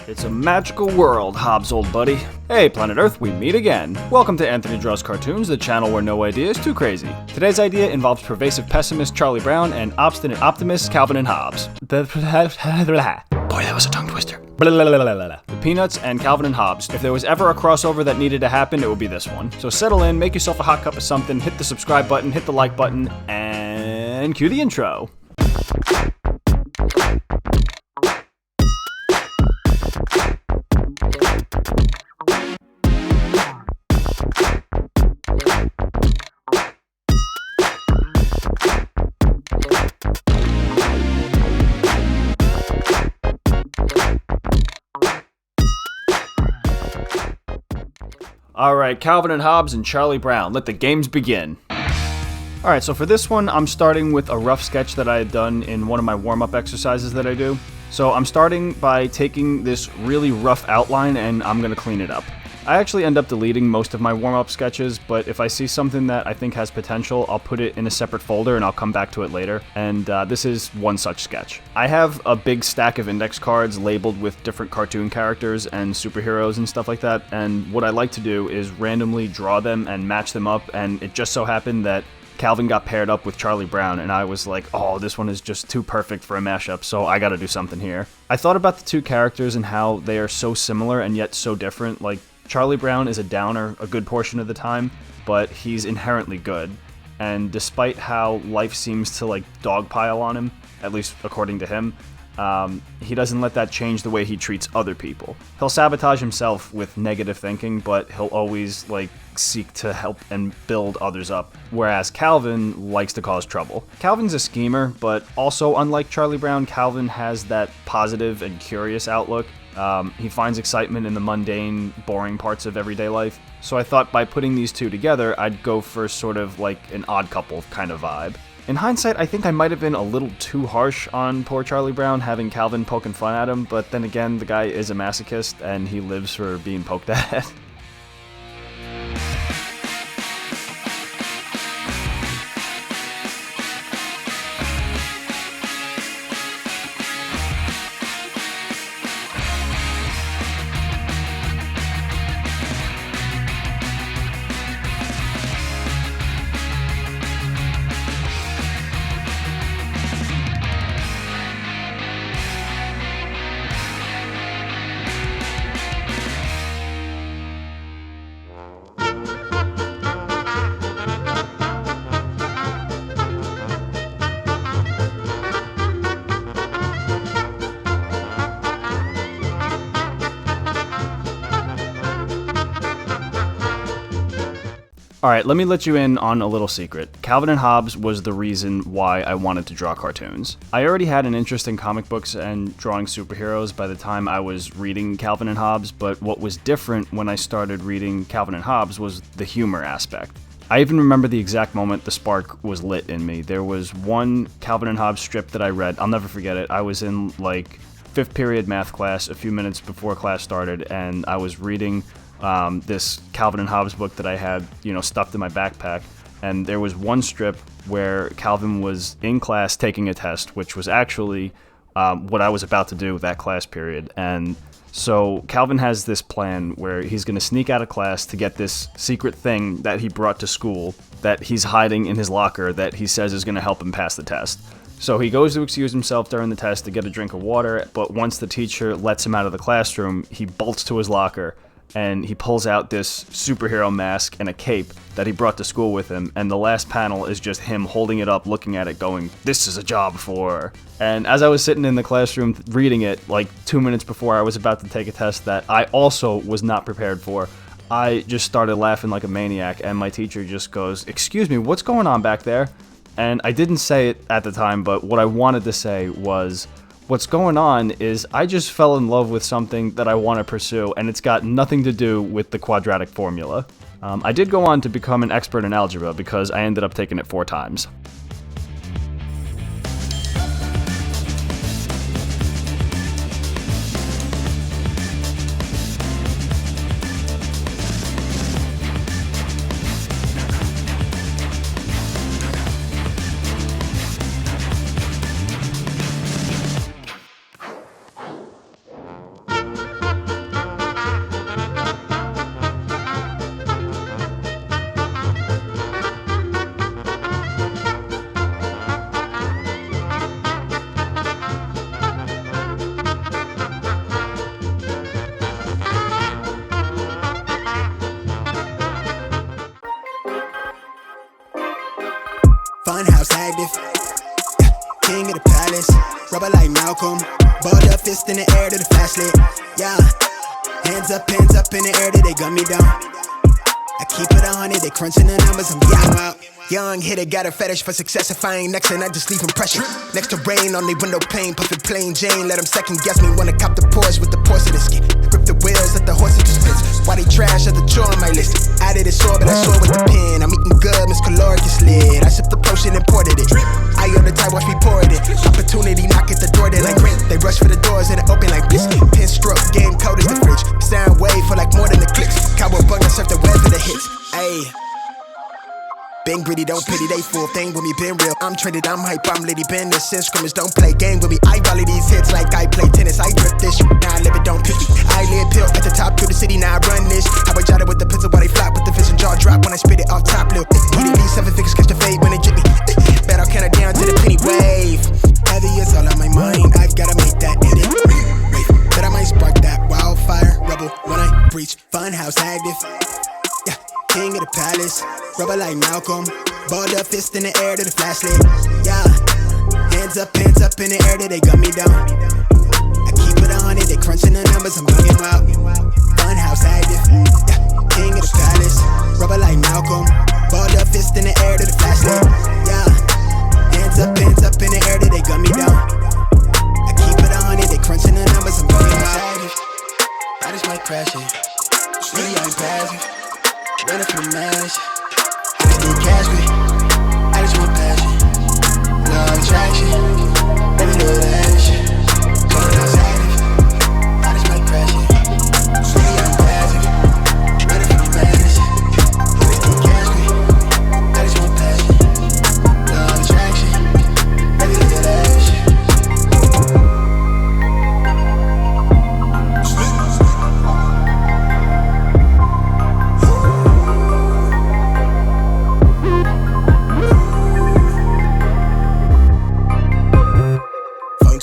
It's a magical world, Hobbes, old buddy. Hey, Planet Earth, we meet again. Welcome to Anthony Draws Cartoons, the channel where no idea is too crazy. Today's idea involves pervasive pessimist Charlie Brown and obstinate optimist Calvin Hobbes. Boy, that was a tongue twister. The Peanuts and Calvin and Hobbes. If there was ever a crossover that needed to happen, it would be this one. So settle in, make yourself a hot cup of something, hit the subscribe button, hit the like button, and cue the intro. Alright, Calvin and Hobbes and Charlie Brown, let the games begin. Alright, so for this one, I'm starting with a rough sketch that I had done in one of my warm-up exercises that I do. So I'm starting by taking this really rough outline and I'm going to clean it up. I actually end up deleting most of my warm-up sketches, but if I see something that I think has potential, I'll put it in a separate folder and I'll come back to it later. And this is one such sketch. I have a big stack of index cards labeled with different cartoon characters and superheroes and stuff like that, and what I like to do is randomly draw them and match them up, and it just so happened that Calvin got paired up with Charlie Brown, and I was like, oh, this one is just too perfect for a mashup, so I gotta do something here. I thought about the two characters and how they are so similar and yet so different. Like, Charlie Brown is a downer a good portion of the time, but he's inherently good. And despite how life seems to, like, dogpile on him, at least according to him, he doesn't let that change the way he treats other people. He'll sabotage himself with negative thinking, but he'll always, like, seek to help and build others up, whereas Calvin likes to cause trouble. Calvin's a schemer, but also, unlike Charlie Brown, Calvin has that positive and curious outlook. He finds excitement in the mundane, boring parts of everyday life. So I thought by putting these two together, I'd go for sort of like an odd couple kind of vibe. In hindsight, I think I might have been a little too harsh on poor Charlie Brown, having Calvin poking fun at him, but then again, the guy is a masochist and he lives for being poked at. Alright, let me let you in on a little secret. Calvin and Hobbes was the reason why I wanted to draw cartoons. I already had an interest in comic books and drawing superheroes by the time I was reading Calvin and Hobbes, but what was different when I started reading Calvin and Hobbes was the humor aspect. I even remember the exact moment the spark was lit in me. There was one Calvin and Hobbes strip that I read, I'll never forget it. I was in like 5th period math class a few minutes before class started, and I was reading this Calvin and Hobbes book that I had, stuffed in my backpack, and there was one strip where Calvin was in class taking a test, which was actually what I was about to do that class period. And so Calvin has this plan where he's going to sneak out of class to get this secret thing that he brought to school that he's hiding in his locker that he says is going to help him pass the test. So he goes to excuse himself during the test to get a drink of water, but once the teacher lets him out of the classroom, he bolts to his locker and he pulls out this superhero mask and a cape that he brought to school with him, and the last panel is just him holding it up, looking at it, going, "This is a job for..." And as I was sitting in the classroom reading it, like 2 minutes before I was about to take a test that I also was not prepared for, I just started laughing like a maniac, and my teacher just goes, "Excuse me, what's going on back there?" And I didn't say it at the time, but what I wanted to say was, what's going on is I just fell in love with something that I want to pursue, and it's got nothing to do with the quadratic formula. I did go on to become an expert in algebra because I ended up taking it 4 times. Malcolm. Balled up, fist in the air to the flashlight. Yeah, hands up in the air till they gun me down. I keep it 100, they crunching the numbers, I'm out. Young hitter, got a fetish for success. If I ain't next, then I just leave impression. Next to rain on the window pane, puffin' plain Jane. Let them second guess me, wanna cop the Porsche with the porcelain skin. Grip the wheels, let the horses do splits. Why they trash, other chore on my list. Added a sword, but I saw with the pen. I'm eating good, Miss Caloric is lit. I sipped the potion, imported it. I on the tie, watch me pour it in. Opportunity, knock at the door, they like rent. They rush for the doors and it open like bliss. Pin stroke, game cold as the fridge. Sound wave for like more than the clicks. Cowboy bug, I surf the web for the hits. Ayy. Been gritty, don't pity, they full thing with me, been real. I'm traded, I'm hype, I'm litty, been this since scrimmage, don't play game with me. I volley these hits like I play tennis, I grip this shit, now I live it, don't pitch me. I live pill at the top through the city, now I run this. How I jotted with the pencil while they flop with the vision, jaw drop when I spit it off top, lil. Need at least 7 figures, catch the fade when they jit me. Bet I'll count it down to the penny wave. Heavy is all on my mind, I've gotta make that edit. Wait, bet I might spark that wildfire, rebel when I breach. Funhouse active. King of the palace, rubber like Malcolm. Balled up, fist in the air to the flashlight. Yeah, hands up in the air till they gun me down. I keep it 100, they crunching the numbers, I'm bringing out. Funhouse active, yeah, king of the palace, rubber like Malcolm. Balled up, fist in the air to the flashlight. Yeah, hands up in the air till they gun me down. I keep it 100, they crunching the numbers, I'm bringing out. I just might crash it, really I ain't passive. Running from the mash, I just need cash, me. I just want passion, no attraction. Baby, do that shit. Going outside, I just might crash it. Really, I'm passive. Running from the mash, I just need cash, me. I just want passion, no attraction. Baby, do that shit.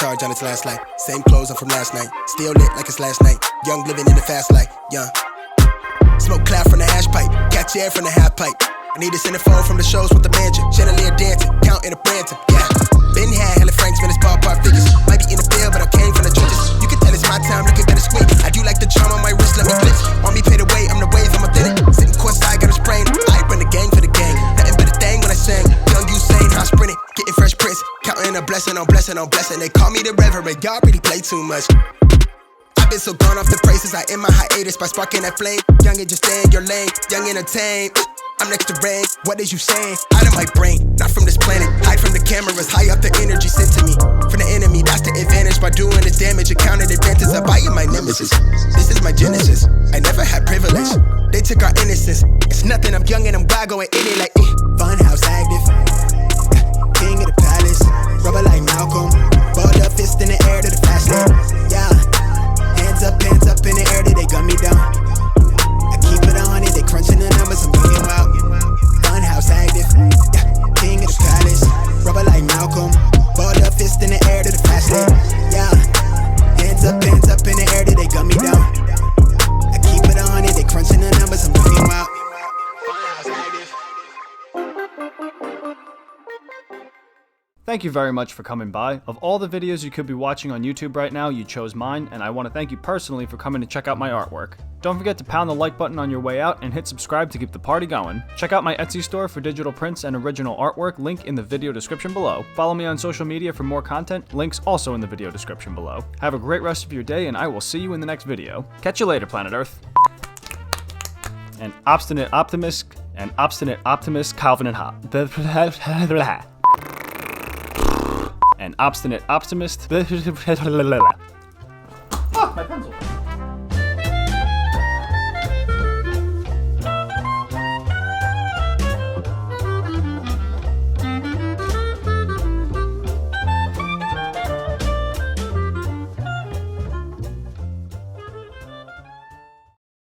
Charge on its last light. Same clothes, I'm from last night. Still lit like it's last night. Young living in the fast life. Young. Smoke cloud from the hash pipe. Catch air from the half pipe. I need to send a phone from the shows with the mansion. Chandelier dancing. Counting a Branton. Yeah. Been had hella francs, man, it's ballpark figures. Might be in the field, but I came from the trenches. You can tell it's my time, look at that squint. I do like the charm on my wrist, let me glitch. On me, pay the way, I'm the wave, I'm authentic. Sitting courtside, got a sprain. I run the gang for the gang. Nothing but a thing when I sing. Young Usain, I sprint it. Getting fresh prints. Counting a blessing on blessing on blessing. They call me the reverend, y'all really play too much. I've been so gone off the prices, I end my hiatus by sparking that flame. Young and just stay in your lane, young entertained. I'm next to rain, what is you saying? Out of my brain, not from this planet. Hide from the cameras, high up the energy sent to me. From the enemy, that's the advantage. By doing this damage, accounted advantage. I buy my nemesis. This is my genesis, I never had privilege. They took our innocence, it's nothing, I'm young and I'm wild going in it like Funhouse active, king of the palace, rubber like Malcolm. Balled up, fist in the air to the flashlight. Yeah, hands up in the air till they gun me down. I keep it 100, they crunching the numbers, I'm bringing out. Funhouse active, yeah, king of the palace, rubber like Malcolm. Balled up, fist in the air to the flashlight. Yeah, hands up in the air till they gun me down. I keep it 100, they crunching the numbers, I'm bringing out. Thank you very much for coming by. Of all the videos you could be watching on YouTube right now, you chose mine, and I want to thank you personally for coming to check out my artwork. Don't forget to pound the like button on your way out and hit subscribe to keep the party going. Check out my Etsy store for digital prints and original artwork, link in the video description below. Follow me on social media for more content, links also in the video description below. Have a great rest of your day, and I will see you in the next video. Catch you later, Planet Earth. An obstinate optimist, Calvin and Hobbes. An obstinate optimist. Oh, my pencil.